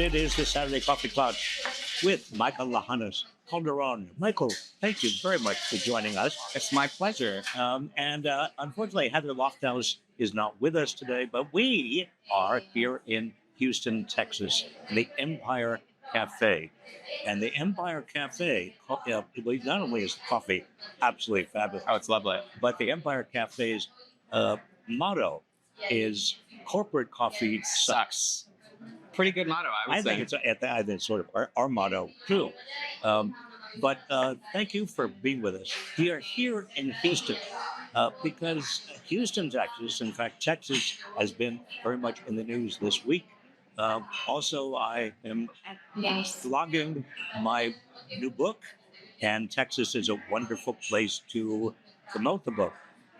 It is the Saturday Coffee Klatch with Michael Lahanas Calderon. Michael, thank you very much for joining us. It's my pleasure. And unfortunately, Heather Lofthouse is not with us today, but we are here in Houston, Texas, in the Empire Cafe. And the Empire Cafe, not only is the coffee absolutely fabulous, Oh, it's lovely. but the Empire Cafe's uh, motto is corporate coffee sucks. Pretty good motto, I would I say. think it's sort of our motto too. Um, but thank you for being with us. We are here in Houston because Houston, Texas, in fact, Texas has been very much in the news this week. Also, I am blogging my new book, and Texas is a wonderful place to promote the book.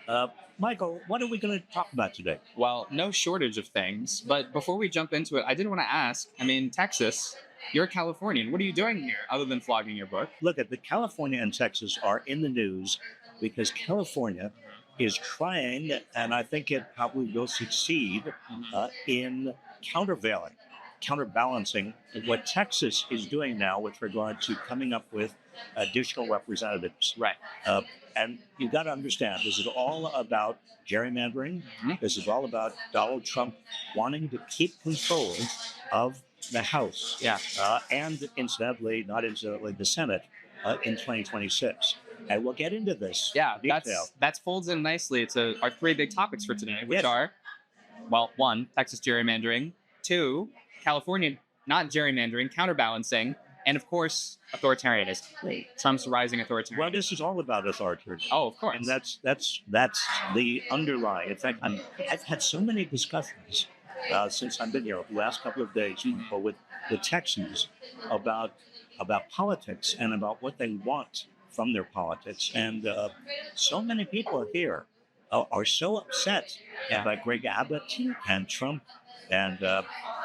Uh, Michael, what are we going to talk about today? Well, no shortage of things. But before we jump into it, I did want to ask, Texas, you're a Californian. What are you doing here other than flogging your book? Look, at the California and Texas are in the news because California is trying, and I think it probably will succeed in counterbalancing what Texas is doing now with regard to coming up with additional representatives. Right. And you've got to understand, this is all about gerrymandering. This is all about Donald Trump wanting to keep control of the House. Yeah. And not incidentally, the Senate in 2026. And we'll get into this. Yeah, in detail. that folds in nicely to our three big topics for today, which Yes. are, well, one, Texas gerrymandering, two, California not gerrymandering, counterbalancing, and of course, authoritarianism. Trump's rising authoritarianism. Well, this is all about authoritarianism. Oh, of course. And that's the underlying. In fact, I've had so many discussions since I've been here the last couple of days with the Texans about politics and about what they want from their politics. And so many people here are so upset about Greg Abbott and Trump. And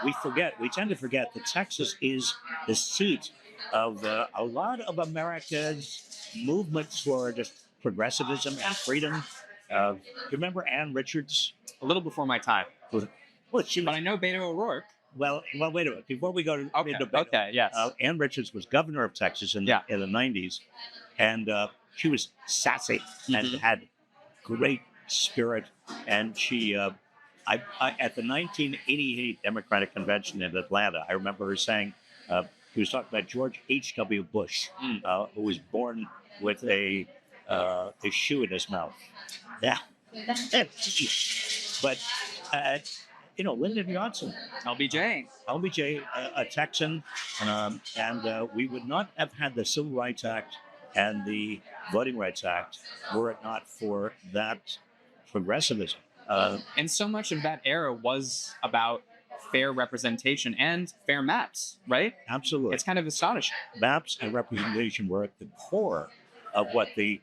we tend to forget that Texas is the seat of a lot of America's movements for just progressivism and freedom. You remember Ann Richards? A little before my time. Well, she But I know Beto O'Rourke. Well, wait a minute. Before we go to into Beto, Okay, yes. Ann Richards was governor of Texas in the 90s, and she was sassy and had great spirit. And she, at the 1988 Democratic Convention in Atlanta, I remember her saying, he was talking about George H.W. Bush, who was born with a shoe in his mouth. Yeah. But, Lyndon Johnson. LBJ, a Texan, and we would not have had the Civil Rights Act and the Voting Rights Act were it not for that progressivism. And so much of that era was about fair representation and fair maps, right? Absolutely. It's kind of astonishing. Maps and representation were at the core of what the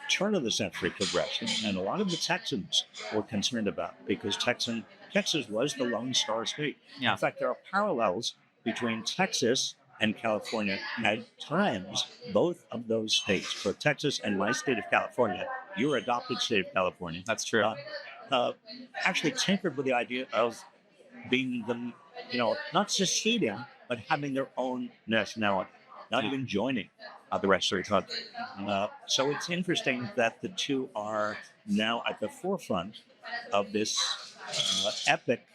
turn of the century progression and a lot of the Texans were concerned about, because Texas was the Lone Star State. Yeah. In fact, there are parallels between Texas and California. At times, both of those states, for Texas and my state of California, your adopted state of California, That's true. actually tinkered with the idea of being them, not seceding, but having their own nationality, not even joining the rest of the country. So it's interesting that the two are now at the forefront of this epic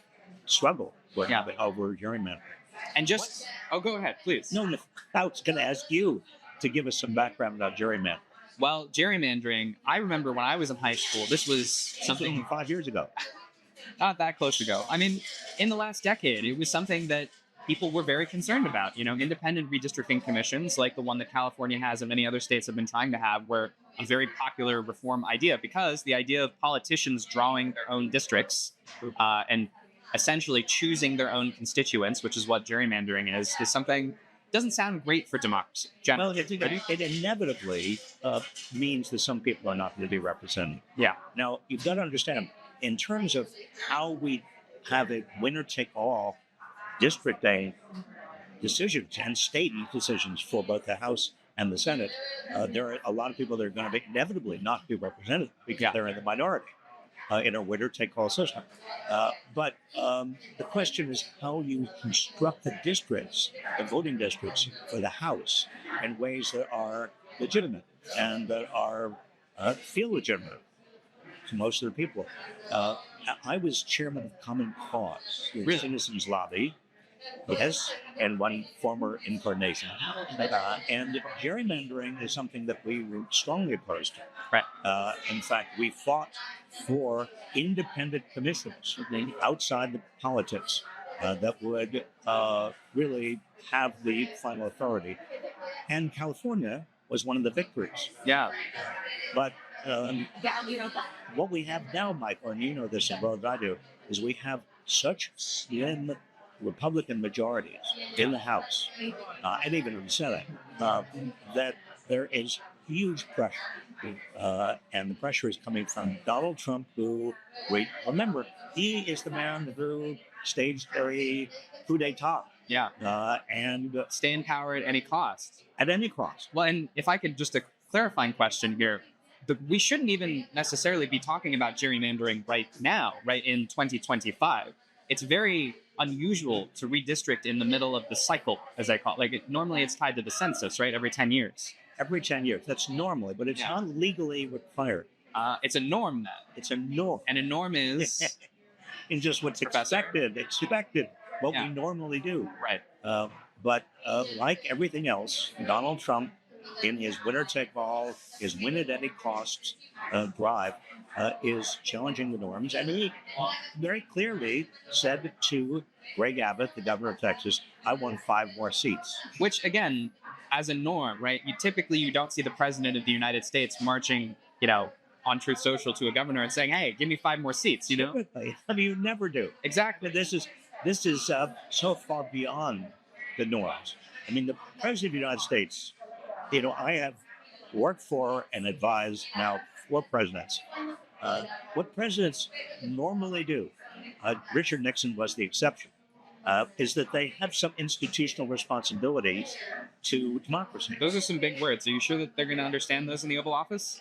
struggle we're having over gerrymandering. And just, go ahead, please. No, I was going to ask you to give us some background about gerrymandering. Well, gerrymandering, I remember when I was in high school, this was something 5 years ago. Not that close ago. In the last decade, it was something that people were very concerned about. Independent redistricting commissions, like the one that California has and many other states have been trying to have, were a very popular reform idea, because the idea of politicians drawing their own districts and essentially choosing their own constituents, which is what gerrymandering is something doesn't sound great for democracy. Well, it inevitably means that some people are not going to be represented. Yeah. Now, you've got to understand, in terms of how we have a winner-take-all district day decisions and state decisions for both the House and the Senate, there are a lot of people that are going to inevitably not be represented because they're in the minority. in a winner-take-all system. But the question is how you construct the districts, the voting districts for the House in ways that are legitimate and that are feel legitimate to most of the people. Uh, I was chairman of Common Cause, the Really? Citizens Lobby, yes, and one former incarnation. And gerrymandering is something that we were strongly opposed to. Right. In fact, we fought for independent commissions outside the politics that would really have the final authority. And California was one of the victories. Yeah. But what we have now, Michael, and you know this as well as I do, is we have such slim Republican majorities in the House and even in the Senate that there is huge pressure. And the pressure is coming from Donald Trump, who, remember, he is the man who staged a coup d'etat. Yeah. And Stay in power at any cost. at any cost. Well, and if I could just a clarifying question here, we shouldn't even necessarily be talking about gerrymandering right now, right in 2025. It's very unusual to redistrict in the middle of the cycle, as I call it. Normally it's tied to the census, right? Every 10 years. Every 10 years. That's normally, but it's not legally required. It's a norm then. It's a norm. And a norm is And just what's expected. Expected. What Yeah. we normally do. right. But like everything else, Donald Trump, in his winner-take-all, his win-at-any-cost drive, is challenging the norms. And he very clearly said to Greg Abbott, the governor of Texas, I want 5 more seats. Which again, as a norm, right? You don't see the president of the United States marching, on Truth Social to a governor and saying, "Hey, give me 5 more seats." Typically, I mean, you never do. Exactly. This is so far beyond the norms. I mean, the president of the United States, I have worked for and advised now 4 presidents. What presidents normally do, Richard Nixon was the exception, is that they have some institutional responsibility to democracy. Those are some big words. Are you sure that they're going to understand those in the Oval Office?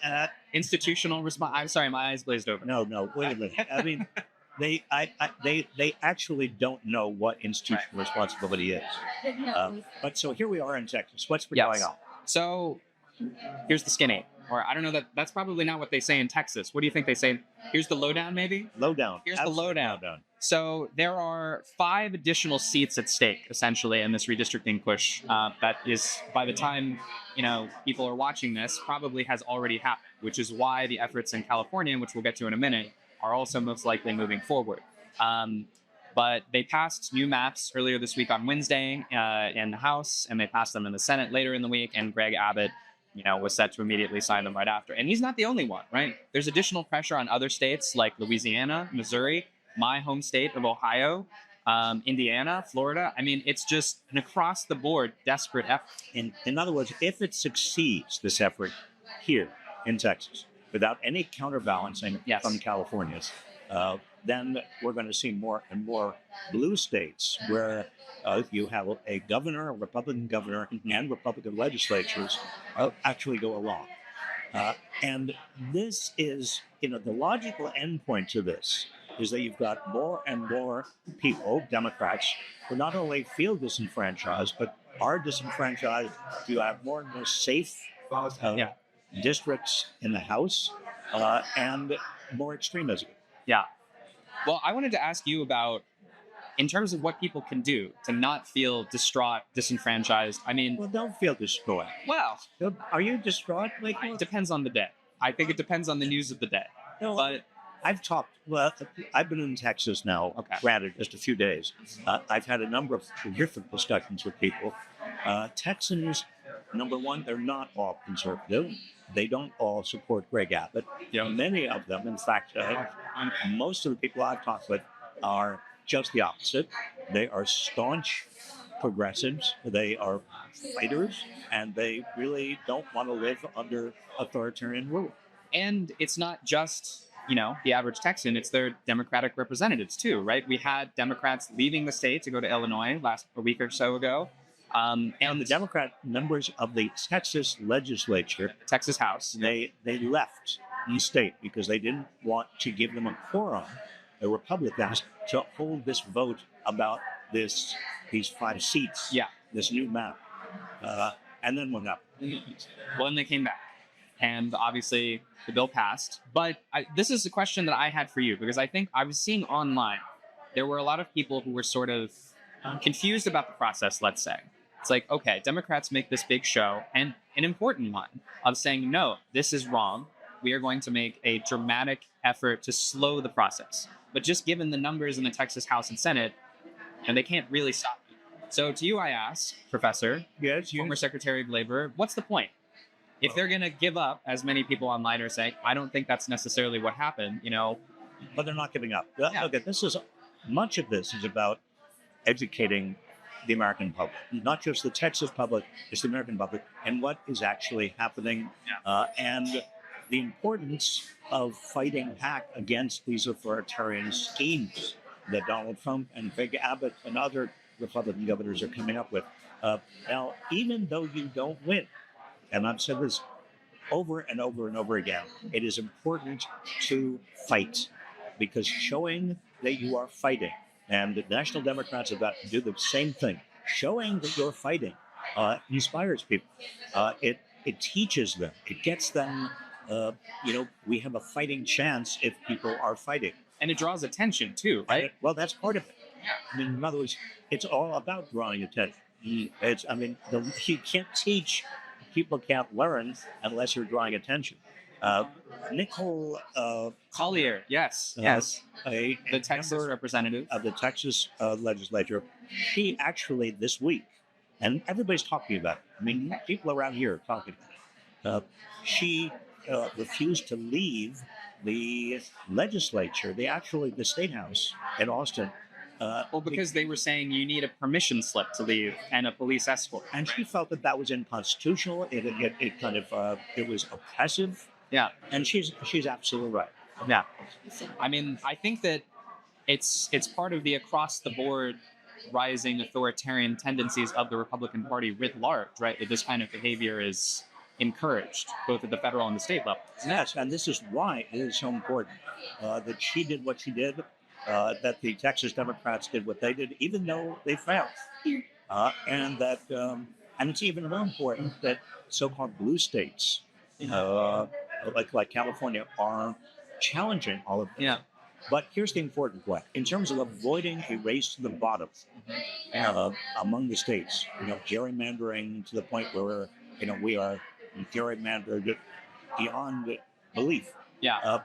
Institutional response. I'm sorry, my eyes glazed over. No, wait a minute. I mean, they actually don't know what institutional responsibility is. But so here we are in Texas. What's been going on? So here's the skinny. Or I don't know that's probably not what they say in Texas. What do you think they say? Here's the lowdown, maybe? Lowdown. Here's the lowdown. So there are 5 additional seats at stake, essentially, in this redistricting push. That is, by the time people are watching this, probably has already happened. Which is why the efforts in California, which we'll get to in a minute, are also most likely moving forward. But they passed new maps earlier this week on Wednesday in the House, and they passed them in the Senate later in the week. And Greg Abbott, was set to immediately sign them right after. And he's not the only one, right? There's additional pressure on other states like Louisiana, Missouri, my home state of Ohio, Indiana, Florida. I mean, it's just an across-the-board desperate effort. In other words, if it succeeds, this effort here in Texas, without any counterbalancing from California's, then we're going to see more and more blue states where you have a governor, a Republican governor, and Republican legislatures actually go along. And this is, the logical endpoint to this is that you've got more and more people, Democrats, who not only feel disenfranchised, but are disenfranchised. You have more and more safe districts in the House and more extremism. Yeah. Well, I wanted to ask you about, in terms of what people can do to not feel distraught, disenfranchised. I mean, well, don't feel distraught. Well, are you distraught? It depends on the day. I think it depends on the news of the day. No, but I've been in Texas now, granted, just a few days. I've had a number of terrific discussions with people. Texans, number one, they're not all conservative. They don't all support Greg Abbott. Many of them, in fact, most of the people I've talked with are just the opposite. They are staunch progressives. They are fighters, and they really don't want to live under authoritarian rule. And it's not just, the average Texan, it's their Democratic representatives too, right? We had Democrats leaving the state to go to Illinois a week or so ago. And the Democrat members of the Texas legislature, Texas House, they left state because they didn't want to give them a quorum, the Republicans, to hold this vote about these 5 seats, this new map. And then what happened? Well, then they came back, and obviously the bill passed. But this is a question that I had for you, because I think I was seeing online there were a lot of people who were sort of confused about the process, let's say. It's like, okay, Democrats make this big show, and an important one, of saying, no, this is wrong. We are going to make a dramatic effort to slow the process. But just given the numbers in the Texas House and Senate, and they can't really stop it. So to you, I ask, Professor, Yes, former Secretary of Labor, what's the point? If they're going to give up, as many people online are saying, I don't think that's necessarily what happened, but they're not giving up. Yeah. Okay, much of this is about educating the American public, not just the Texas public, it's the American public, and what is actually happening, and the importance of fighting back against these authoritarian schemes that Donald Trump and Greg Abbott and other Republican governors are coming up with. Now, even though you don't win, and I've said this over and over and over again, it is important to fight, because showing that you are fighting, and the National Democrats have got to do the same thing, showing that you're fighting inspires people. It teaches them. It gets them, we have a fighting chance if people are fighting. And it draws attention too, right? Well, that's part of it. I mean, in other words, it's all about drawing attention. You can't teach, people can't learn unless you're drawing attention. Nicole Collier, yes, the Texas representative of the Texas legislature, she actually this week, and everybody's talking about it. I mean, people around here are talking about it. She refused to leave the legislature, the state house in Austin. Because they were saying you need a permission slip to leave and a police escort. And she felt that was unconstitutional. It was oppressive. Yeah. And she's absolutely right. Yeah. I mean, I think that it's part of the across the board rising authoritarian tendencies of the Republican Party writ large, right? That this kind of behavior is encouraged both at the federal and the state level. Yes, and this is why it is so important that she did what she did, that the Texas Democrats did what they did, even though they failed, and it's even more important that so-called blue states, like California, are challenging all of this. Yeah. But here's the important point: in terms of avoiding a race to the bottom among the states, gerrymandering to the point where we are gerrymandered beyond belief. Yeah.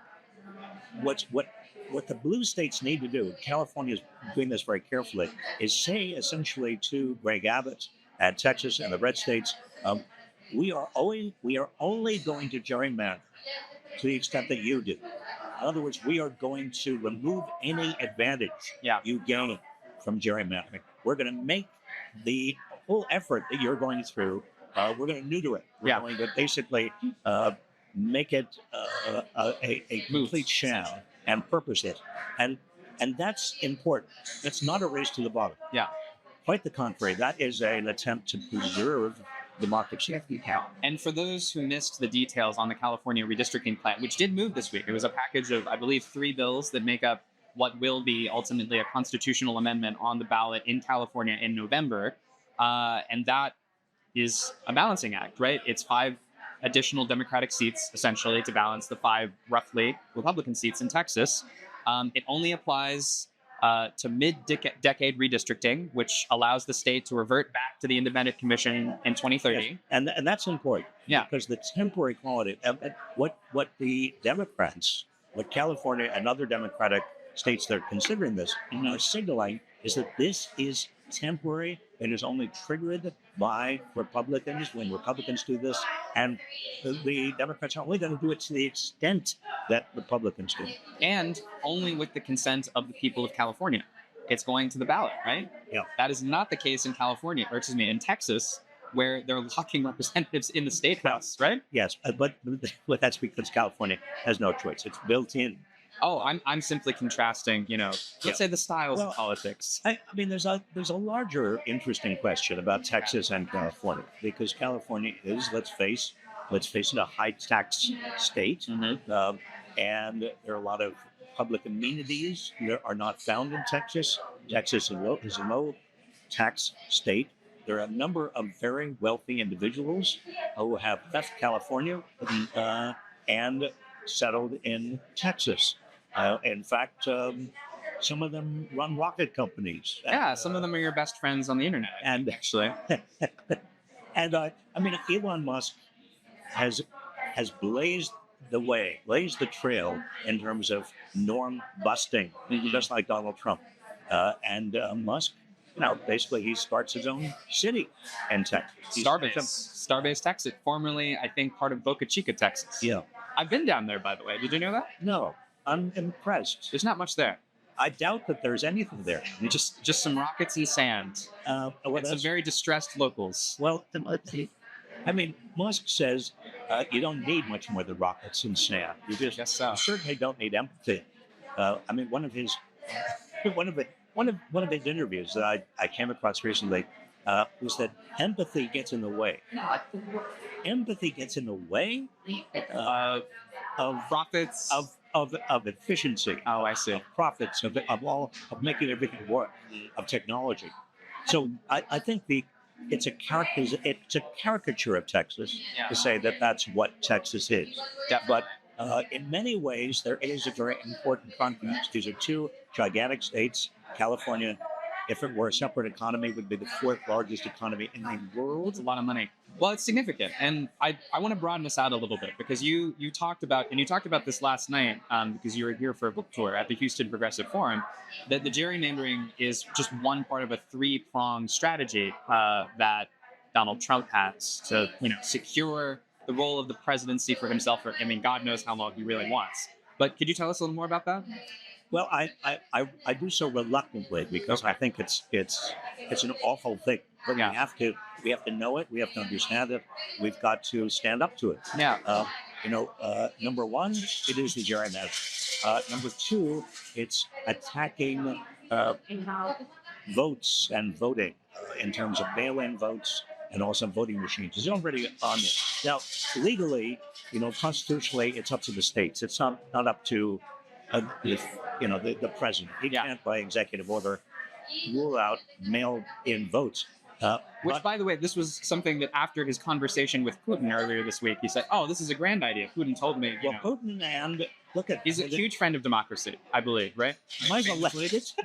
What the blue states need to do, California is doing this very carefully, is say essentially to Greg Abbott and Texas and the red states, we are only going to gerrymander to the extent that you do. In other words, we are going to remove any advantage you gain from gerrymandering. We're going to make the whole effort that you're going through, we're going to neuter it. We're going to basically make it a complete sham and purpose it. And that's important. It's not a race to the bottom. Yeah. Quite the contrary. That is an attempt to preserve democracy. And for those who missed the details on the California redistricting plan, which did move this week, it was a package of, I believe, 3 bills that make up what will be ultimately a constitutional amendment on the ballot in California in November. And that is a balancing act, right? It's 5 additional Democratic seats, essentially, to balance the 5, roughly, Republican seats in Texas. It only applies to mid-decade redistricting, which allows the state to revert back to the independent commission in 2030. Yes. And that's important. Yeah. Because the temporary quality, what the Democrats, what California and other Democratic states that are considering this are signaling is that this is temporary. It is only triggered by Republicans when Republicans do this, and the Democrats are only going to do it to the extent that Republicans do. And only with the consent of the people of California. It's going to the ballot, right? Yeah. That is not the case in in Texas, where they're locking representatives in the state house, right? Yes, but that's because California has no choice. It's built in. Oh, I'm simply contrasting, let's say the styles of politics. I mean, there's a larger interesting question about Texas and California, because California is, let's face, let's face it, a high tax state. Mm-hmm. And there are a lot of public amenities that are not found in Texas. Texas is a low tax state. There are a number of very wealthy individuals who have left California and settled in Texas. In fact, some of them run rocket companies. Yeah, some of them are your best friends on the internet, And actually. and I mean, Elon Musk has blazed the way, blazed the trail in terms of norm busting, Mhm. just like Donald Trump. And Musk, basically he starts his own city in Texas. Starbase, Texas, formerly, I think, part of Boca Chica, Texas. Yeah. I've been down there, by the way. Did you know that? No, I'm impressed. There's not much there. I doubt that there's anything there. Just some rockets and sand. Well, And some that's, very distressed locals. well, I mean, Musk says you don't need much more than rockets and sand. Guess so. You certainly don't need empathy. I mean, one of his interviews that I came across recently was that empathy gets in the way. Empathy gets in the way of Rockets. of efficiency. Oh, I see. Of profits of making everything work, of technology. So I think it's a caricature of Texas Yeah. to say that that's what Texas is. Yeah. But in many ways, there is a very important contrast. These are two gigantic states. California, if it were a separate economy, would be the fourth largest economy in the world. It's a lot of money. Well, it's significant, and I want to broaden this out a little bit because you talked about this last night because you were here for a book tour at the Houston Progressive Forum, that the gerrymandering is just one part of a three-pronged strategy that Donald Trump has to secure the role of the presidency for himself. For, I mean, God knows how long he really wants. But could you tell us a little more about that? Well, I do so reluctantly because I think it's an awful thing. But Yeah. we have to know it. We have to understand it. We've got to stand up to it. Yeah. Number one, it is the gerrymandering. Number two, it's attacking votes and voting in terms of mail-in votes and also voting machines. It's already on there. Now, legally, constitutionally, it's up to the states. It's not up to the president. He Yeah. can't, by executive order, rule out mail-in votes. Which, But- by the way, this was something that after his conversation with Putin earlier this week, he said, "Oh, this is a grand idea." Putin told me, Putin and look at he's a huge friend of democracy, I believe, right? Michael,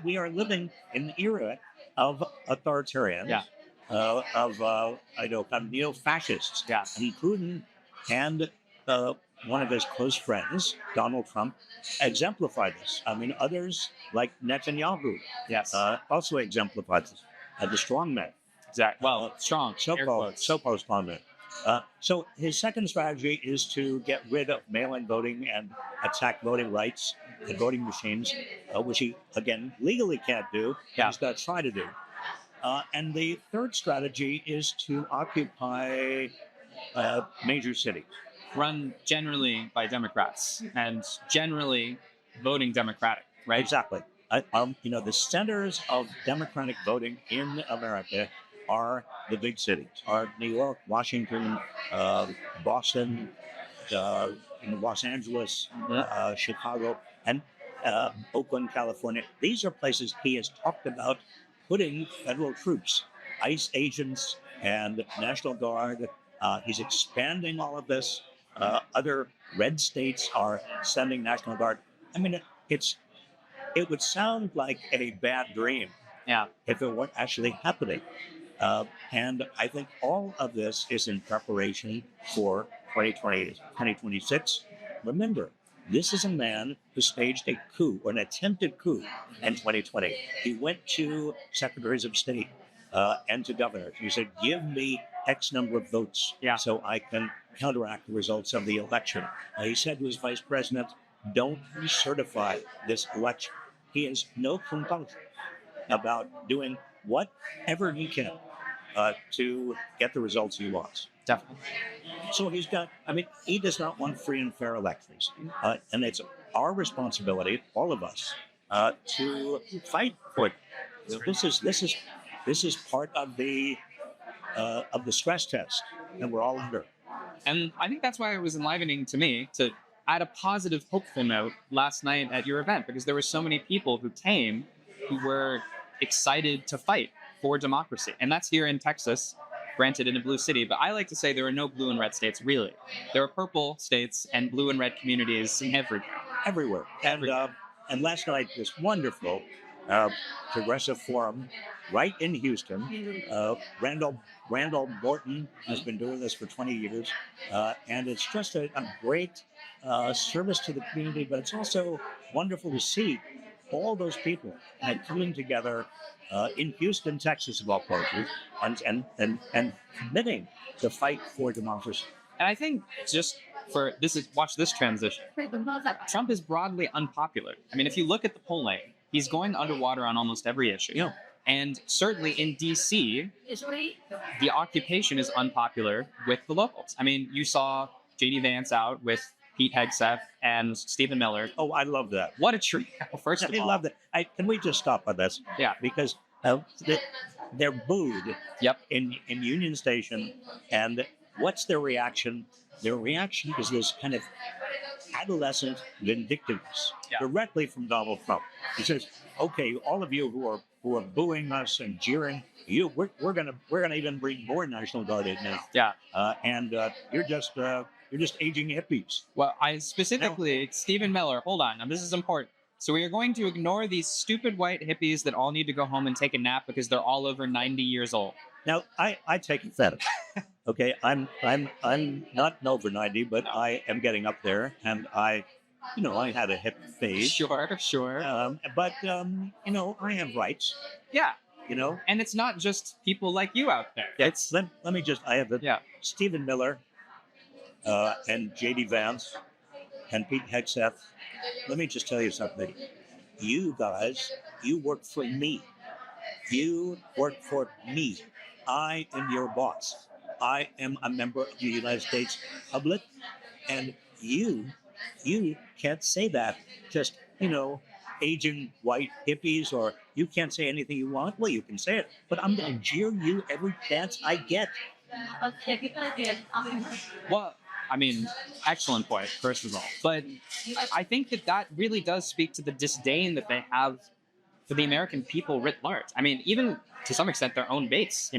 we are living in the era of authoritarians, Yeah. of kind of neo-fascists. Yeah. And Putin and one of his close friends, Donald Trump, exemplify this. I mean, others like Netanyahu Yes. also exemplify this. The strongmen. Exactly. Well, strong. Air quotes. So-called strongmen. So his second strategy is to get rid of mail-in voting and attack voting rights and voting machines, which he, again, legally can't do. Yeah. He's got to try to do. And the third strategy is to occupy major cities. Run generally by Democrats and generally voting Democratic, right? Exactly. The centers of Democratic voting in America are the big cities, are New York, Washington, Boston, Los Angeles, Chicago, and Oakland, California. These are places he has talked about putting federal troops, ICE agents, and National Guard. He's expanding all of this. Other red states are sending National Guard. I mean, it would sound like a bad dream Yeah. if it weren't actually happening. And I think all of this is in preparation for 2026. Remember, this is a man who staged a coup, or an attempted coup, in 2020. He went to secretaries of state and to governors. He said, give me X number of votes Yeah. so I can counteract the results of the election. He said to his vice president, don't certify this election. He has no compunction about doing whatever he can to get the results he wants. Definitely. So he does not want free and fair elections. And it's our responsibility, all of us, to fight for it. This is part of the stress test that we're all under. And I think that's why it was enlivening to me to add a positive, hopeful note last night at your event, because there were so many people who came who were excited to fight for democracy. And that's here in Texas, granted in a blue city. But I like to say there are no blue and red states, really. There are purple states and blue and red communities everywhere. Everywhere. And last night, this wonderful uh, progressive forum right in Houston. Randall Morton has been doing this for 20 years, and it's just a great service to the community. But it's also wonderful to see all those people coming together in Houston, Texas, of all places, and committing the fight for democracy. And I think just for this is watch this transition. Trump is broadly unpopular. I mean, if you look at the polling, he's going underwater on almost every issue. Yeah. And certainly in DC, the occupation is unpopular with the locals. I mean, you saw JD Vance out with Pete Hegseth and Stephen Miller. Oh, I love that. What a trio! First of I all, love that. Can we just stop on this? Yeah. Because they're booed. Yep. In Union Station, and what's their reaction? Their reaction is this kind of adolescent vindictiveness directly from Donald Trump. He says, "Okay, all of you who are booing us and jeering, we're gonna even bring more National Guard in now. Yeah. And you're just aging hippies." Well, I specifically, Stephen Miller, hold on, now this is important. So we are going to ignore these stupid white hippies that all need to go home and take a nap because they're all over 90 years old. Now, I take offense. Okay, I'm not over 90, but I am getting up there, and I had a hip phase. Sure. But I have rights. Yeah. And it's not just people like you out there. Yeah, let me just. I have Stephen Miller, and JD Vance, and Pete Hegseth. Let me just tell you something. You guys, you work for me. You work for me. I am your boss. I am a member of the United States public, and you can't say that just aging white hippies, or you can't say anything you want. Well, you can say it, but I'm going to jeer you every chance I get. Well, I mean, excellent point, first of all. But I think that really does speak to the disdain that they have for the American people writ large. I mean, even to some extent, their own base.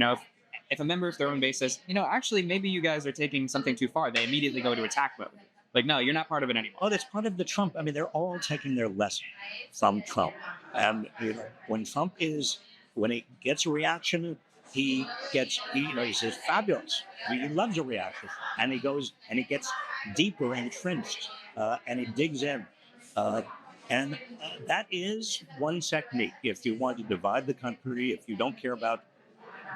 If a member of their own base says, actually, maybe you guys are taking something too far, they immediately go to attack mode. Like, no, you're not part of it anymore. Oh, that's part of the Trump. I mean, they're all taking their lesson from Trump. And when he gets a reaction, he says fabulous. He loves a reaction, and he goes and he gets deeper entrenched, and he digs in. And that is one technique. If you want to divide the country, if you don't care about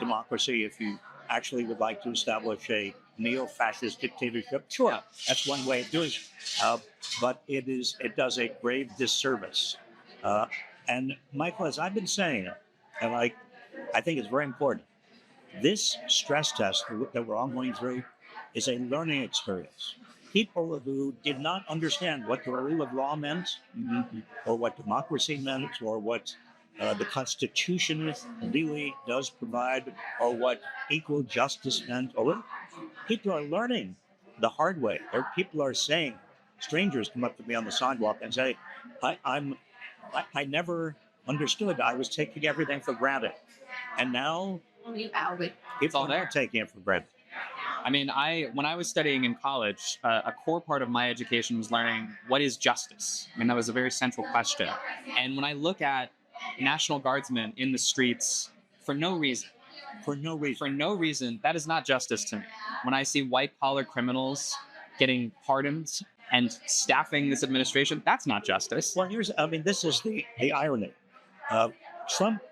democracy, if you actually would like to establish a neo-fascist dictatorship, sure, that's one way of doing it. But it does a grave disservice. And Michael, as I've been saying, and I think it's very important, this stress test that we're all going through is a learning experience. People who did not understand what the rule of law meant, or what democracy meant, or what the Constitution really does provide, or what equal justice meant, people are learning the hard way. People are saying, strangers come up to me on the sidewalk and say, I never understood. I was taking everything for granted. And now people are not taking it for granted. I mean, when I was studying in college, a core part of my education was learning what is justice. I mean, that was a very central question. And when I look at National Guardsmen in the streets for no reason, that is not justice to me. When I see white-collar criminals getting pardoned and staffing this administration, that's not justice. Well, this is the irony. Trump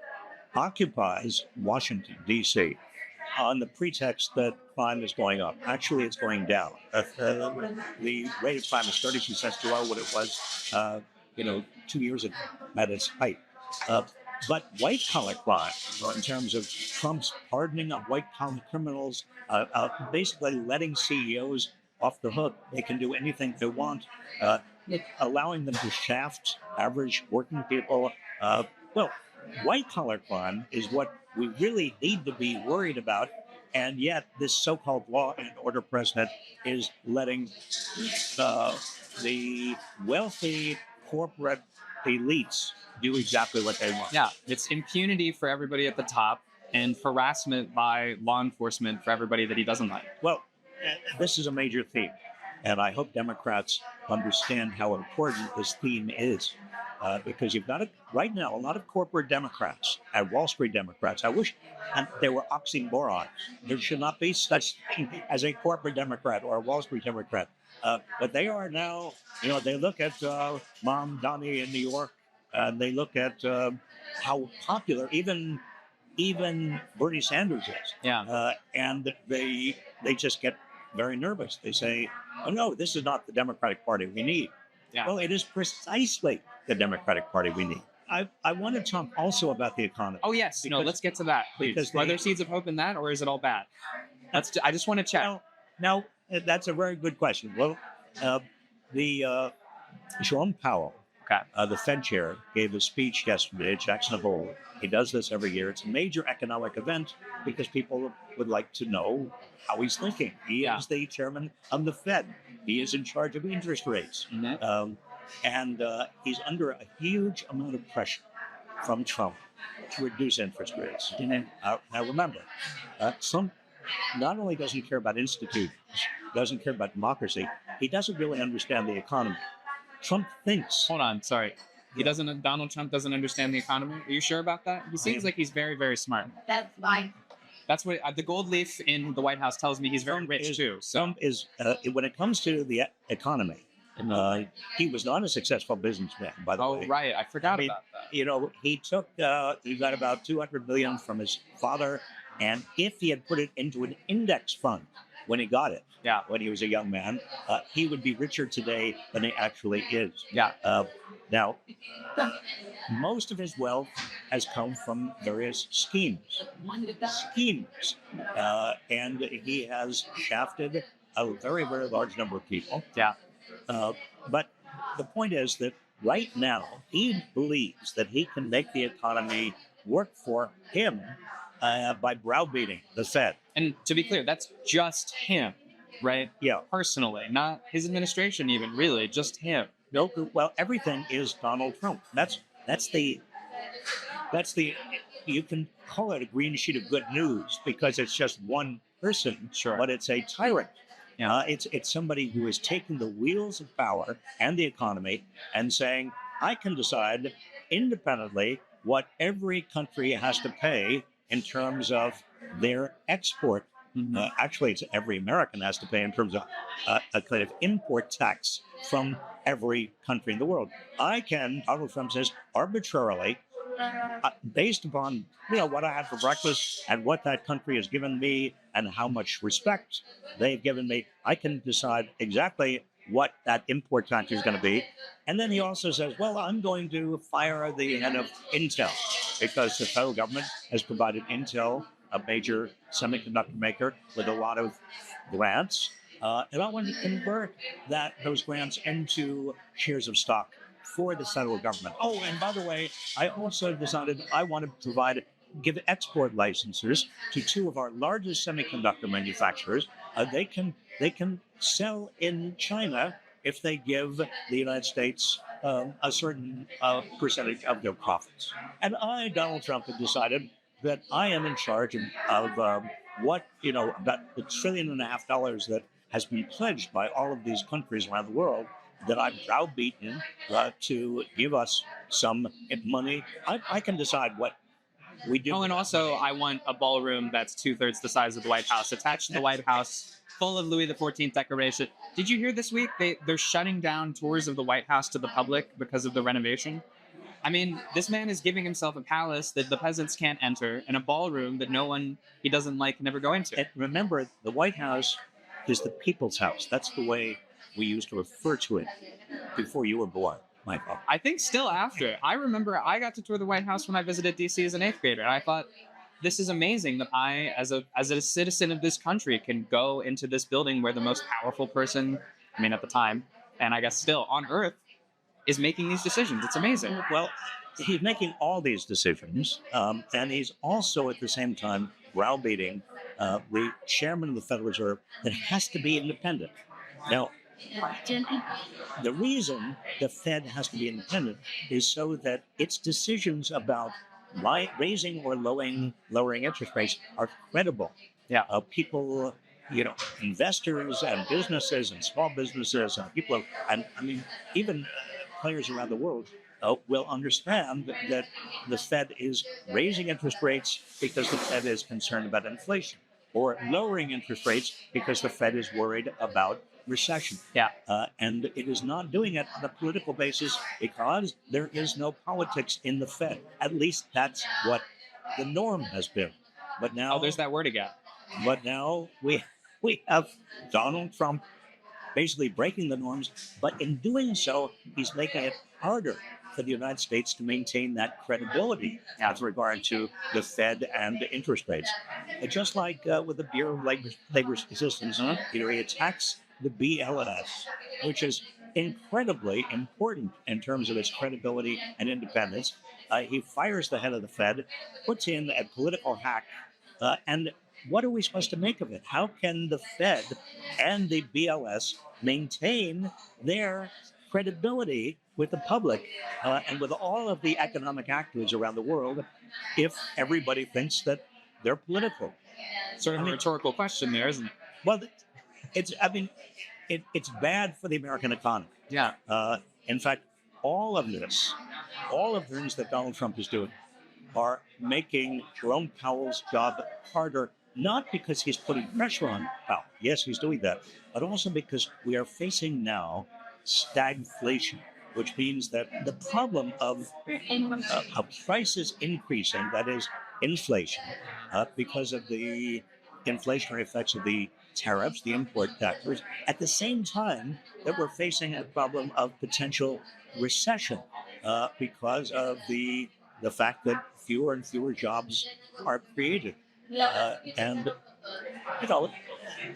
occupies Washington, D.C., on the pretext that crime is going up. Actually, it's going down. The rate of crime is 32% below what it was, 2 years ago at its height. But white-collar crime, in terms of Trump's pardoning of white-collar criminals, basically letting CEOs off the hook, they can do anything they want, allowing them to shaft average working people. White-collar crime is what we really need to be worried about, And yet, this so-called law and order president is letting uh, the wealthy corporate elites do exactly what they want. Yeah, it's impunity for everybody at the top and harassment by law enforcement for everybody that he doesn't like. Well, this is a major theme, and I hope Democrats understand how important this theme is. Because you've got right now a lot of corporate Democrats and Wall Street Democrats. I wish and they were oxymorons. There should not be such thing as a corporate Democrat or a Wall Street Democrat. But they are now, they look at Mom Donnie in New York, and they look at how popular even Bernie Sanders is. Yeah. And they just get very nervous. They say, "Oh no, this is not the Democratic Party we need." Yeah. Well, it is precisely the Democratic Party we need. I want to talk also about the economy. Oh yes. No, let's get to that, please. because Are they- there seeds of hope in that, or is it all bad? I just want to check. Now, that's a very good question. Well, the Jerome Powell, Okay. the Fed chair, gave a speech yesterday at Jackson Hole. He does this every year. It's a major economic event because people would like to know how he's thinking. He Yeah. is the chairman of the Fed. He is in charge of interest rates. Mhm. And he's under a huge amount of pressure from Trump to reduce interest rates. Now remember, Trump not only doesn't care about institutions, doesn't care about democracy, he doesn't really understand the economy. Trump thinks. Hold on. Sorry. Donald Trump doesn't understand the economy. Are you sure about that? He seems like he's very, very smart. That's fine. That's what the gold leaf in the White House tells me. He's very rich too. So Trump is, when it comes to the economy, he was not a successful businessman, by the way. right. I forgot I mean, about that. He got about 200 million from his father, and if he had put it into an index fund when he got it, Yeah. when he was a young man, he would be richer today than he actually is. Yeah. Now, most of his wealth has come from various schemes. And he has shafted a very, very large number of people. Yeah. But the point is that right now, he believes that he can make the economy work for him by browbeating the Fed. And to be clear, that's just him, right? Yeah. Personally, not his administration, even really, just him. No, well, everything is Donald Trump. That's the you can call it a green sheet of good news because it's just one person, Sure. but it's a tyrant. Yeah. It's somebody who is taking the wheels of power and the economy and saying, I can decide independently what every country has to pay in terms of their export. Mhm. Actually, it's every American has to pay in terms of a kind of import tax from every country in the world. Donald Trump says, arbitrarily, based upon what I had for breakfast and what that country has given me and how much respect they've given me, I can decide exactly what that import tax is going to be. And then he also says, well, I'm going to fire the head of Intel because the federal government has provided Intel, a major semiconductor maker, with a lot of grants. And I want to convert those grants into shares of stock for the federal government. Oh, and by the way, I also decided I want to give export licenses to two of our largest semiconductor manufacturers. They can sell in China if they give the United States a certain percentage of their profits. And I, Donald Trump, have decided that I am in charge of about the $1.5 trillion that has been pledged by all of these countries around the world, that I've browbeaten to give us some money. I can decide what we do. Oh, and also, I want a ballroom that's 2/3 the size of the White House, attached to the White House, full of Louis XIV decoration. Did you hear this week they're shutting down tours of the White House to the public because of the renovation? I mean, this man is giving himself a palace that the peasants can't enter and a ballroom that no one he doesn't like can ever go into. And remember, the White House is the people's house. That's the way we used to refer to it before you were born, Michael. I think still after. I remember I got to tour the White House when I visited DC as an 8th grader, and I thought, this is amazing that I, as a citizen of this country, can go into this building where the most powerful person, at the time, and I guess still on Earth, is making these decisions. It's amazing. Well, he's making all these decisions, and he's also at the same time browbeating the chairman of the Federal Reserve that it has to be independent. Now, the reason the Fed has to be independent is so that its decisions about raising or lowering interest rates are credible. Yeah. People, investors and businesses and small businesses and people, and I mean, even players around the world will understand that the Fed is raising interest rates because the Fed is concerned about inflation, or lowering interest rates because the Fed is worried about recession. Yeah. And it is not doing it on a political basis because there is no politics in the Fed. At least that's what the norm has been. But now, there's that word again. But now we have Donald Trump basically breaking the norms, but in doing so, he's making it harder for the United States to maintain that credibility with regard to the Fed and the interest rates. Just like with the Bureau of Labor Statistics, he attacks the BLS, which is incredibly important in terms of its credibility and independence. He fires the head of the Fed, puts in a political hack, and what are we supposed to make of it? How can the Fed and the BLS maintain their credibility with the public and with all of the economic actors around the world if everybody thinks that they're political? Sort of a rhetorical question there, isn't it? Well, it's bad for the American economy. Yeah. In fact, all of the things that Donald Trump is doing are making Jerome Powell's job harder, not because he's putting pressure on Powell. Yes, he's doing that, but also because we are facing now stagflation, which means that the problem of prices increasing, that is inflation, because of the inflationary effects of the tariffs, the import taxes, at the same time that we're facing a problem of potential recession because of the fact that fewer and fewer jobs are created. And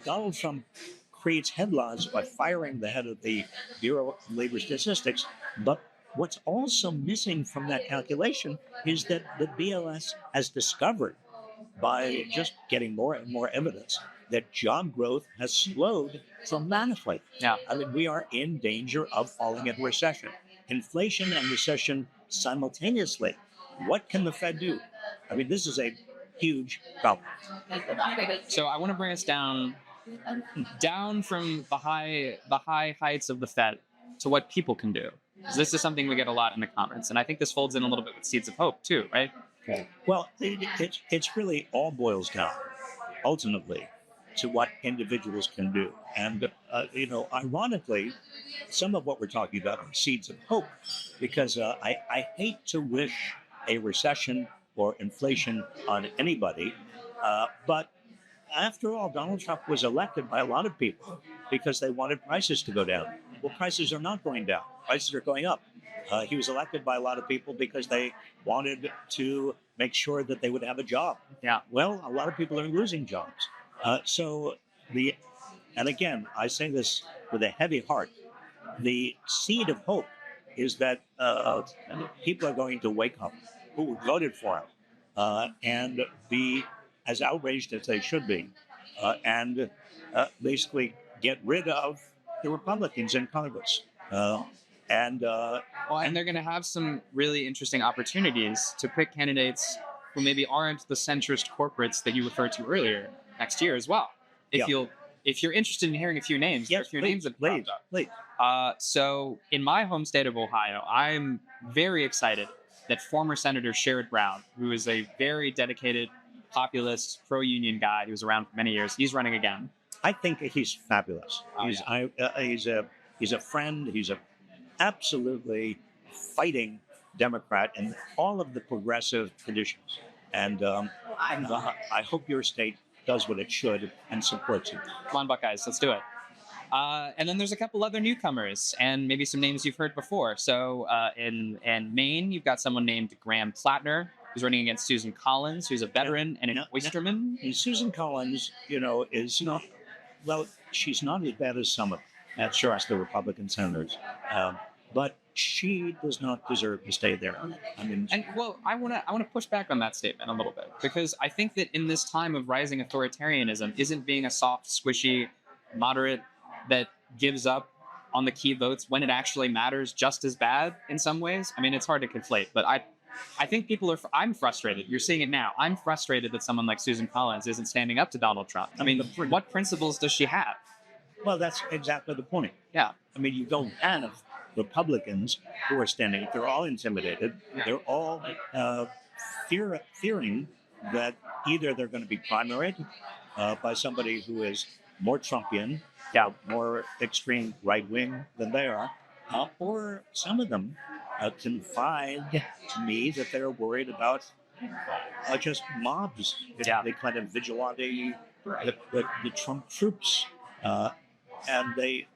Donald Trump creates headlines by firing the head of the Bureau of Labor Statistics. But what's also missing from that calculation is that the BLS has discovered, by just getting more and more evidence, that job growth has slowed dramatically. Yeah. I mean, we are in danger of falling into recession. Inflation and recession simultaneously. What can the Fed do? I mean, this is a huge problem. So I want to bring us down from the high heights of the Fed to what people can do. This is something we get a lot in the conference, and I think this folds in a little bit with Seeds of Hope too, right? Well, it's really all boils down, ultimately, to what individuals can do. And, ironically, some of what we're talking about are seeds of hope, because I hate to wish a recession or inflation on anybody. But after all, Donald Trump was elected by a lot of people because they wanted prices to go down. Well, prices are not going down. Prices are going up. He was elected by a lot of people because they wanted to make sure that they would have a job. Yeah. Well, a lot of people are losing jobs. And again, I say this with a heavy heart. The seed of hope is that people are going to wake up who voted for him and be as outraged as they should be, and basically get rid of the Republicans in Congress. And they're going to have some really interesting opportunities to pick candidates who maybe aren't the centrist corporates that you referred to earlier next year as well. If you're interested in hearing a few names, yes, a few names that popped up. Please. So in my home state of Ohio, I'm very excited that former Senator Sherrod Brown, who is a very dedicated populist pro-union guy who was around for many years, he's running again. I think he's fabulous. He's a friend. He's a absolutely fighting Democrat in all of the progressive traditions. And I hope your state does what it should and supports it. Come on, Buckeyes, let's do it. And then there's a couple other newcomers and maybe some names you've heard before. So in Maine, you've got someone named Graham Plattner, who's running against Susan Collins, who's a veteran and an oysterman. And Susan Collins, is not, well, she's not as bad as some of the Republican senators. But she does not deserve to stay there. I mean, And well, I wanna push back on that statement a little bit because I think that in this time of rising authoritarianism, isn't being a soft, squishy, moderate that gives up on the key votes when it actually matters just as bad in some ways? I mean, it's hard to conflate, but I think people are. I'm frustrated. You're seeing it now. I'm frustrated that someone like Susan Collins isn't standing up to Donald Trump. I mean, what principles does she have? well, that's exactly the point. Yeah, I mean, you don't have Republicans who are standing. They're all intimidated. Yeah. They're all fearing that either they're going to be primaried by somebody who is more Trumpian, yeah, more extreme right wing than they are, or some of them confide to me that they're worried about just mobs, Yeah. the kind of vigilante, the Trump troops. Uh, and they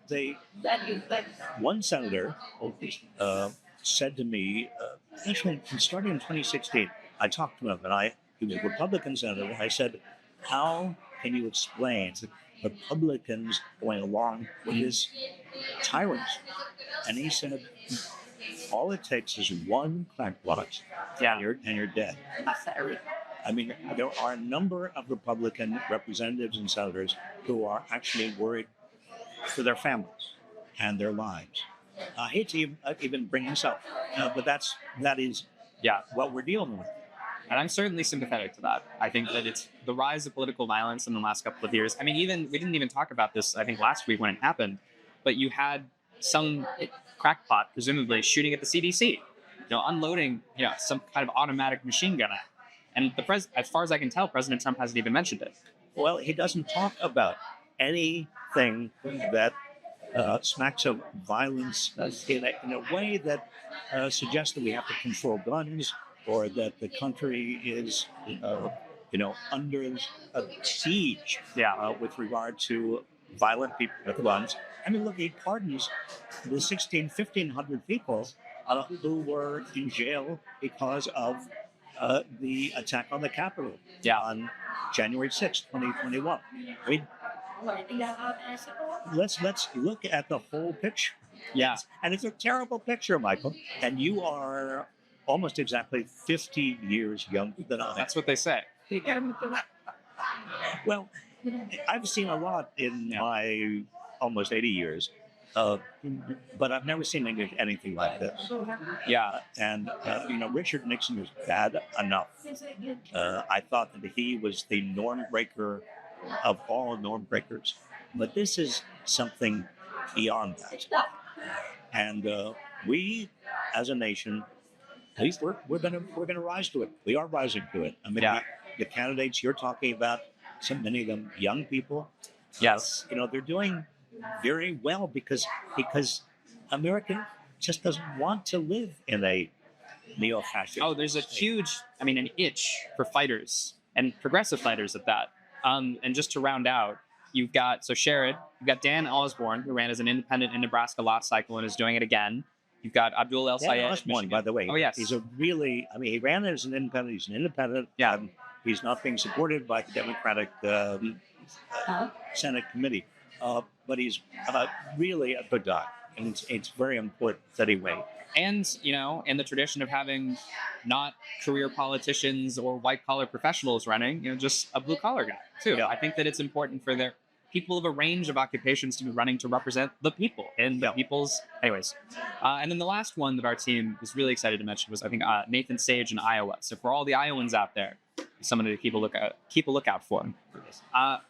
one senator said to me, actually, starting in 2016, I talked to him, and he was a Republican senator. And I said, "How can you explain Republicans going along with this tyrant?" And he said, "All it takes is one crackbox, yeah. and you're dead." I mean, there are a number of Republican representatives and senators who are actually worried for their families and their lives. I hate to even bring this up, but that is Yeah. what we're dealing with. And I'm certainly sympathetic to that. I think that it's the rise of political violence in the last couple of years. I mean, even we didn't even talk about this, I think, last week when it happened, but you had some crackpot, presumably, shooting at the CDC, unloading, some kind of automatic machine gun. And as far as I can tell, President Trump hasn't even mentioned it. Well, he doesn't talk about anything that smacks of violence in a way that suggests that we have to control guns or that the country is, under a siege Yeah. with regard to violent people with guns. I mean, look, he pardons the 1,500 people who were in jail because of the attack on the Capitol Yeah. on January 6th, 2021. I mean, let's look at the whole picture. Yeah. And it's a terrible picture, Michael. And you are almost exactly 50 years younger than I am. That's what they say. Well, I've seen a lot in my almost 80 years, but I've never seen anything like this. Yeah. And, Richard Nixon was bad enough. I thought that he was the norm breaker of all norm breakers. But this is something beyond that. And we, as a nation, at least we're gonna rise to it. We are rising to it. I mean, Yeah. the candidates you're talking about, so many of them young people, Yes. they're doing very well because America just doesn't want to live in a neo-fascist. Oh, there's a huge, an itch for fighters and progressive fighters at that. And just to round out, you've got Dan Osborne, who ran as an independent in Nebraska last cycle and is doing it again. You've got Abdul El Sayed. Osborne, by the way. Oh, yes. He's he ran as an independent. He's an independent. Yeah. He's not being supported by the Democratic Senate committee. But he's really a good guy. And it's very important that he wait. And, in the tradition of having not career politicians or white collar professionals running, just a blue collar guy, too. Yeah. I think that it's important for their people of a range of occupations to be running to represent the people and the people's. Anyways. And then the last one that our team was really excited to mention was, I think, Nathan Sage in Iowa. So for all the Iowans out there, someone to keep a lookout for.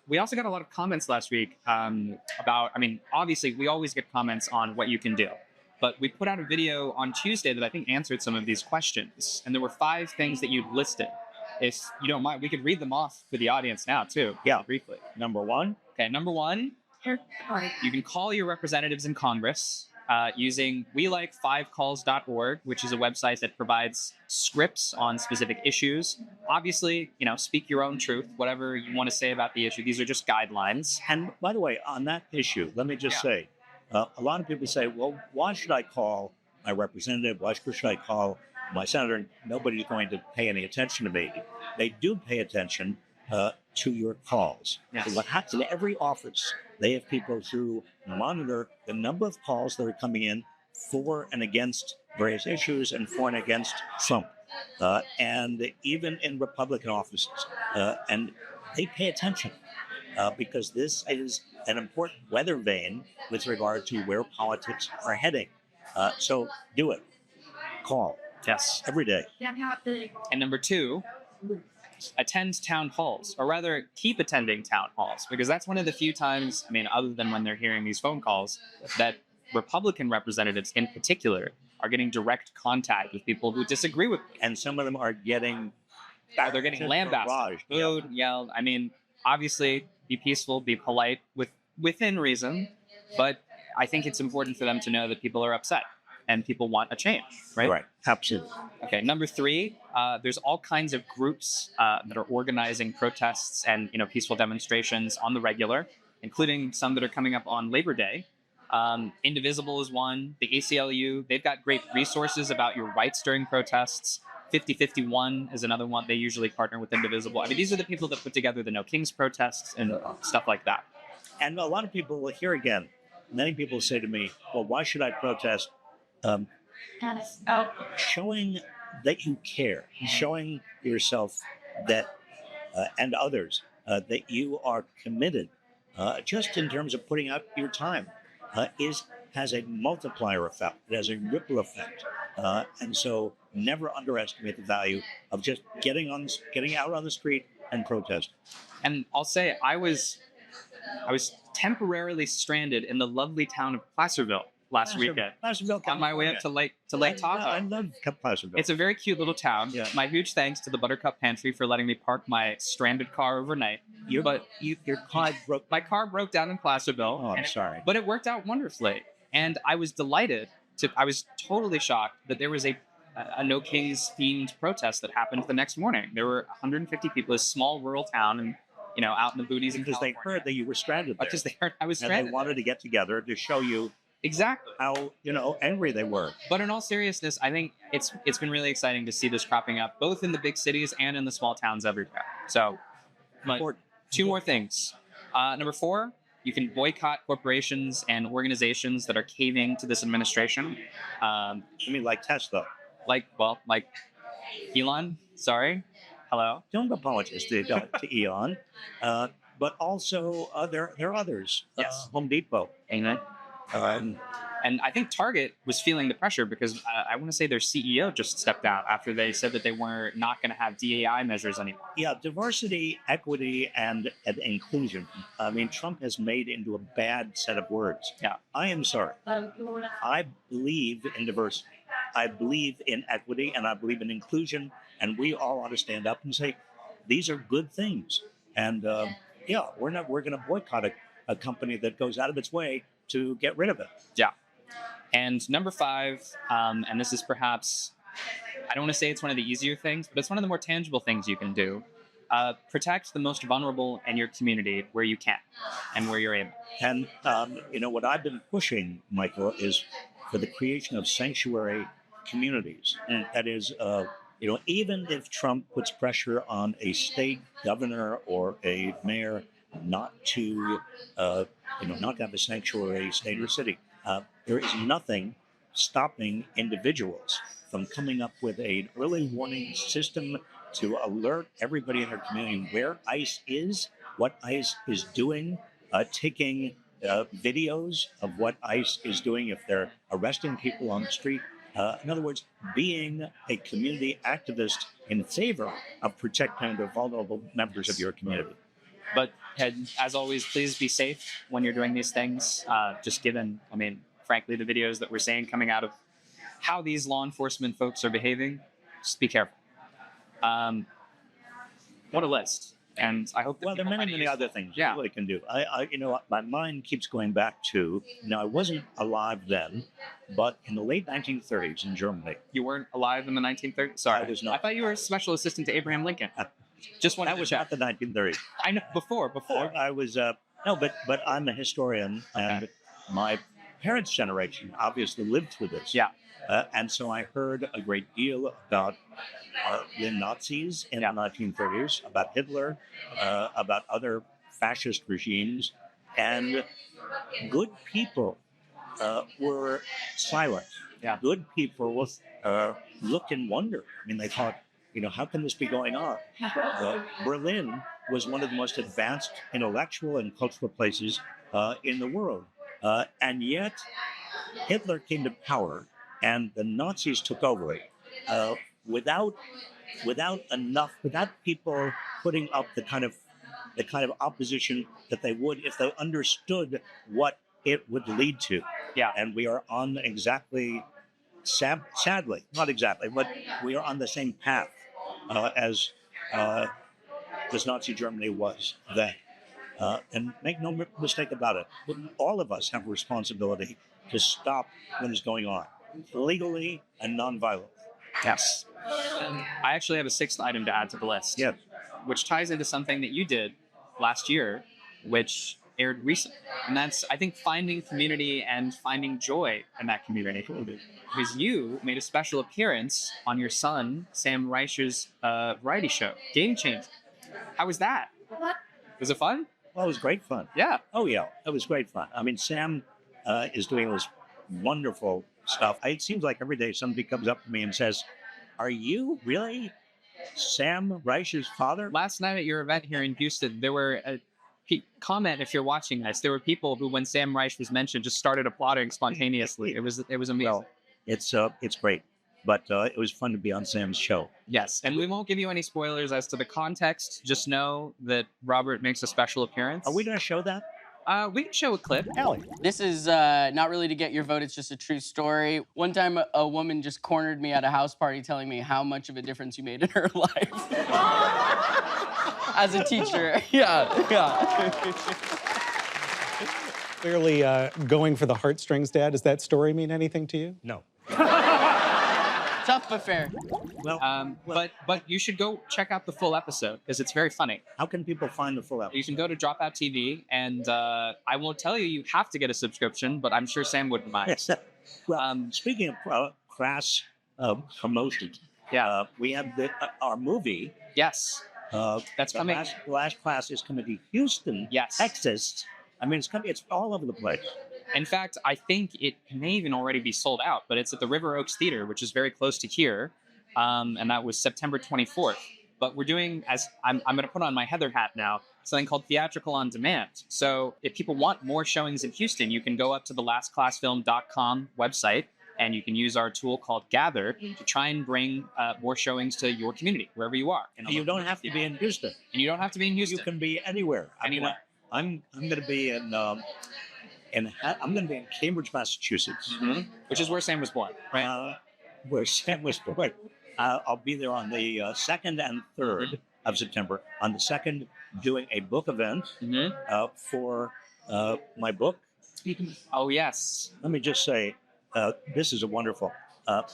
We also got a lot of comments last week about, obviously we always get comments on what you can do, but we put out a video on Tuesday that I think answered some of these questions. And there were 5 things that you'd listed. If you don't mind, we could read them off for the audience now too. Yeah. Briefly. Number 1. Okay. Number 1, you can call your representatives in Congress using welike5calls.org, which is a website that provides scripts on specific issues. Obviously, speak your own truth, whatever you want to say about the issue. These are just guidelines. And by the way, on that issue, let me just say, a lot of people say, well, why should I call my representative? Why should I call my senator? Nobody's going to pay any attention to me. They do pay attention to your calls. Yes. So what happens in every office, they have people who monitor the number of calls that are coming in for and against various issues and for and against Trump, and even in Republican offices. And they pay attention because this is an important weather vane with regard to where politics are heading. So do it. Call Yes. every day. And number two, attend town halls, or rather keep attending town halls, because that's one of the few times, I mean, other than when they're hearing these phone calls, that Republican representatives in particular are getting direct contact with people who disagree with them. And some of them are getting They're getting lambasted, booed, yelled. I mean, obviously, be peaceful, be polite within reason, but I think it's important for them to know that people are upset and people want a change, right? Right. Absolutely. Okay, number three, there's all kinds of groups that are organizing protests and peaceful demonstrations on the regular, including some that are coming up on Labor Day. Indivisible is one. The ACLU, they've got great resources about your rights during protests. 5051 is another one. They usually partner with Indivisible. I mean, these are the people that put together the No Kings protests and stuff like that. And a lot of people, here again, many people say to me, well, why should I protest? Showing that you care, showing yourself that and others that you are committed, just in terms of putting out your time, has a multiplier effect. It has a ripple effect, and so never underestimate the value of just getting out on the street and protesting. And I'll say I was temporarily stranded in the lovely town of Placerville last weekend. Placerville, on my way up to Lake Tahoe. I love Placerville. It's a very cute little town. Yeah. My huge thanks to the Buttercup Pantry for letting me park my stranded car overnight. Your car broke. My car broke down in Placerville. Oh, I'm sorry. But it worked out wonderfully, and I was delighted I was totally shocked that there was a No Kings themed protest that happened the next morning. There were 150 people, a small rural town, and out in the boonies. Because they heard that you were stranded there. Because they heard I was stranded. And they wanted to get together to show you exactly how angry they were. But in all seriousness, I think it's been really exciting to see this cropping up both in the big cities and in the small towns everywhere. So, but two more things. Number four, you can boycott corporations and organizations that are caving to this administration. I mean, like Tesla. Like Elon. Sorry. Hello. Don't apologize to Elon. But also, there are others. Yes. Home Depot. Amen. And I think Target was feeling the pressure because I want to say their CEO just stepped out after they said that they were not going to have DEI measures anymore. Yeah, diversity, equity, and inclusion. I mean, Trump has made into a bad set of words. Yeah. I am sorry. I believe in diversity. I believe in equity, and I believe in inclusion. And we all ought to stand up and say, these are good things. And we're going to boycott a company that goes out of its way to get rid of it. Yeah. And number five, and this is perhaps, I don't want to say it's one of the easier things, but it's one of the more tangible things you can do. Protect the most vulnerable in your community where you can and where you're able. And, what I've been pushing, Michael, is for the creation of sanctuary communities. And that is, even if Trump puts pressure on a state governor or a mayor not to have a sanctuary state or city, there is nothing stopping individuals from coming up with an early warning system to alert everybody in their community where ICE is, what ICE is doing, taking videos of what ICE is doing if they're arresting people on the street. In other words, being a community activist in favor of protecting the vulnerable members of your community. But as always, please be safe when you're doing these things. Just given, frankly, the videos that we're seeing coming out of how these law enforcement folks are behaving, just be careful. What a list. And I hope that there are many other things you really can do. My mind keeps going back to, I wasn't alive then, but in the late 1930s in Germany. You weren't alive in the 1930s? Sorry. I was not. I thought you were a special assistant to Abraham Lincoln. Just wanted that to was check. not the 1930s. I know, before. I was, but I'm a historian, and my parents' generation obviously lived through this. Yeah. And so I heard a great deal about the Nazis in the 1930s, about Hitler, about other fascist regimes, and good people were silent. Yeah. Good people looked in wonder. I mean, they thought, how can this be going on? Berlin was one of the most advanced intellectual and cultural places in the world. And yet, Hitler came to power and the Nazis took over it without without people putting up the kind of opposition that they would if they understood what it would lead to. Yeah. And we are on exactly, sadly, not exactly, but we are on the same path as this Nazi Germany was then. And make no mistake about it, all of us have a responsibility to stop what is going on, legally and nonviolently. Yes. I actually have a sixth item to add to the list. Yeah. Which ties into something that you did last year, which aired recently. And that's, I think, finding community and finding joy in that community. Because you made a special appearance on your son, Sam Reich's variety show, Game Changer. How was that? Was it fun? Well, it was great fun. Yeah. Oh, yeah. It was great fun. I mean, Sam is doing this wonderful stuff. It seems like every day somebody comes up to me and says, "Are you really Sam Reich's father?" Last night at your event here in Houston, there were comment if you're watching this. There were people who, when Sam Reich was mentioned, just started applauding spontaneously. It was amazing. Well, it's great, but it was fun to be on Sam's show. Yes, and we won't give you any spoilers as to the context. Just know that Robert makes a special appearance. Are we going to show that? We can show a clip. Ellie. This is not really to get your vote, it's just a true story. One time, a woman just cornered me at a house party telling me how much of a difference you made in her life. As a teacher, yeah. Clearly going for the heartstrings, Dad. Does that story mean anything to you? No. Tough but fair. Well, But you should go check out the full episode because it's very funny. how can people find the full episode? You can go to Dropout TV, and I won't tell you have to get a subscription, but I'm sure Sam wouldn't mind. Yes. Well, speaking of crass promotion, Yeah. we have our movie. Yes. That's The coming. last class is coming to Houston, Yes. Texas. I mean, it's all over the place. In fact, I think it may even already be sold out, but it's at the River Oaks Theater, which is very close to here, and that was September 24th. But we're doing, as I'm going to put on my Heather hat now, something called Theatrical on Demand. So if people want more showings in Houston, you can go up to the lastclassfilm.com website, and you can use our tool called Gather to try and bring more showings to your community, wherever you are. And you don't have to be in Houston. And you don't have to be in Houston. You can be anywhere. Anywhere. I mean, I'm going to be I'm going to be in Cambridge, Massachusetts, Which is where Sam was born, right? where Sam was born. I'll be there on the 2nd and 3rd of September. On the 2nd, doing a book event for my book. Oh, yes. Let me just say, this is a wonderful.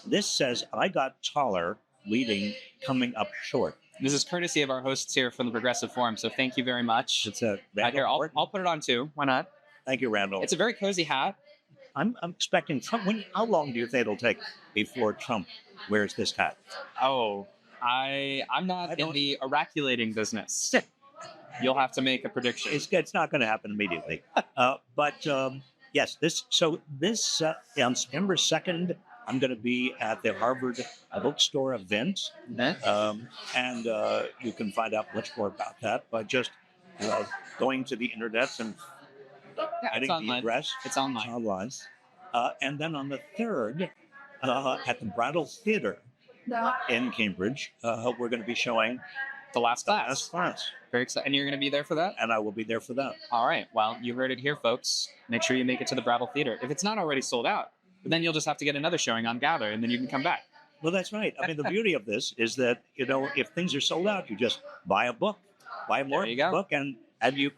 This says, "I got taller reading coming up short." This is courtesy of our hosts here from the Progressive Forum, so thank you very much. It's a Here, I'll put it on too. Why not? Thank you, Randall. It's a very cozy hat. I'm expecting Trump. How long do you think it'll take before Trump wears this hat? Oh, I'm not in the oraculating business. You'll have to make a prediction. It's not going to happen immediately. But yes, this on September 2nd, I'm going to be at the Harvard bookstore event, and you can find out much more about that by just going to the internet and It's the online. address. It's online. It's online. And then on the 3rd, at the Brattle Theater in Cambridge, we're going to be showing The Last Class. Last Class, Very excited. And you're going to be there for that? and I will be there for that. All right. Well, you heard it here, folks. Make sure you make it to the Brattle Theater. If it's not already sold out, then you'll just have to get another showing on Gather, and then you can come back. Well, that's right. I mean, the beauty of this is that, if things are sold out, you just buy a book, buy more There you go. book, and you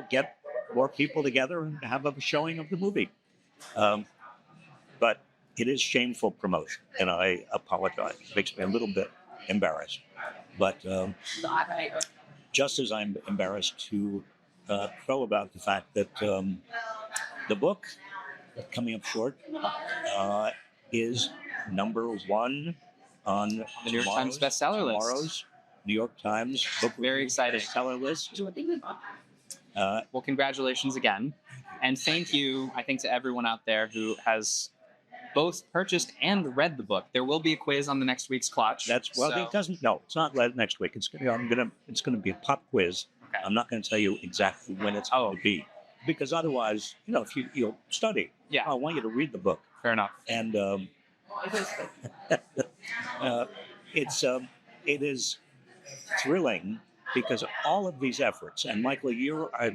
get more people together and have a showing of the movie. But it is shameful promotion, and I apologize. It makes me a little bit embarrassed. But just as I'm embarrassed to crow about the fact that the book coming up short is number 1 on The New York Times bestseller list. Tomorrow's New York Times book Very exciting. bestseller list. Well, congratulations again. And thank you, I think, to everyone out there who has both purchased and read the book. There will be a quiz on the next week's Klatch. That's well. so- It doesn't. No, it's not next week. It's It's gonna be a pop quiz. Okay. I'm not going to tell you exactly when it's Oh. going to be, because otherwise, if you'll study. Yeah. I want you to read the book, Fair enough. and it is thrilling because all of these efforts. And Michael, you're a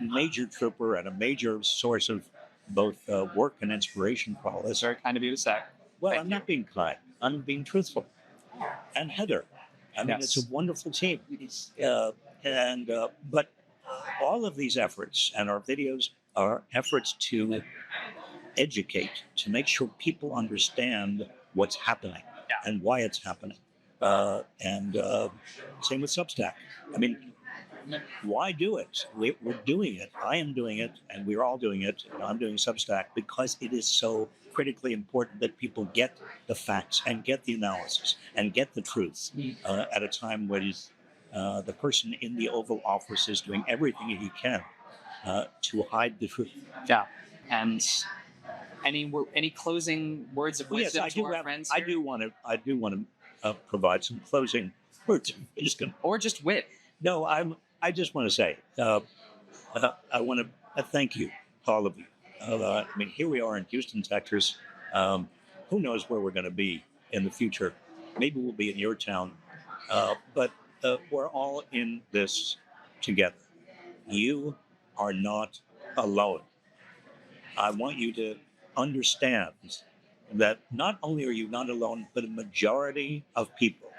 major trooper and a major source of both work and inspiration for all It's this. very kind of you to say. Well, Thank I'm not being kind. I'm being truthful. And Heather, I mean, Yes. it's a wonderful team. But all of these efforts and our videos are efforts to educate, to make sure people understand what's happening Yeah. and why it's happening. And same with Substack. I mean, why do it? We're doing it. I am doing it, and we're all doing it. I'm doing Substack because it is so critically important that people get the facts and get the analysis and get the truth at a time when the person in the Oval Office is doing everything he can to hide the truth. Yeah. And any closing words of Yes, wisdom I to do our have. friends I here? do want to provide some closing words of wisdom. Or just wit. No, I just want to say, I want to thank you, all of you. I mean, here we are in Houston, Texas. Who knows where we're going to be in the future? Maybe we'll be in your town, but we're all in this together. You are not alone. I want you to understand that not only are you not alone, but a majority of people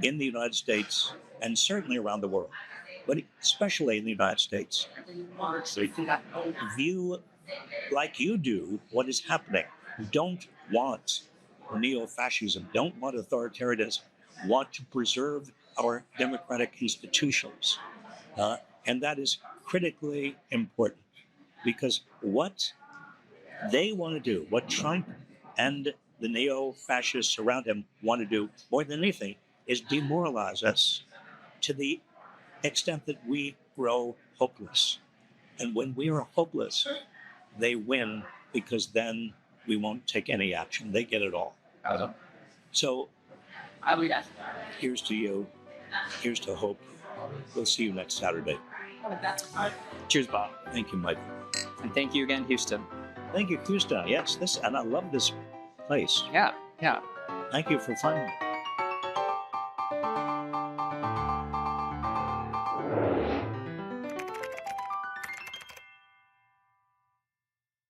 in the United States and certainly around the world, but especially in the United States, view like you do what is happening. Don't want neo-fascism, don't want authoritarianism, want to preserve our democratic institutions. And that is critically important because what they want to do, what Trump and the neo-fascists around him want to do more than anything, is demoralize us to the extent that we grow hopeless. And when we are hopeless, they win because then we won't take any action. They get it all. So here's to you. Here's to hope. We'll see you next Saturday. Cheers, Bob. Thank you, Michael. And thank you again, Houston. Thank you, Houston. Yes, and I love this place. Yeah, yeah. Thank you for finding me.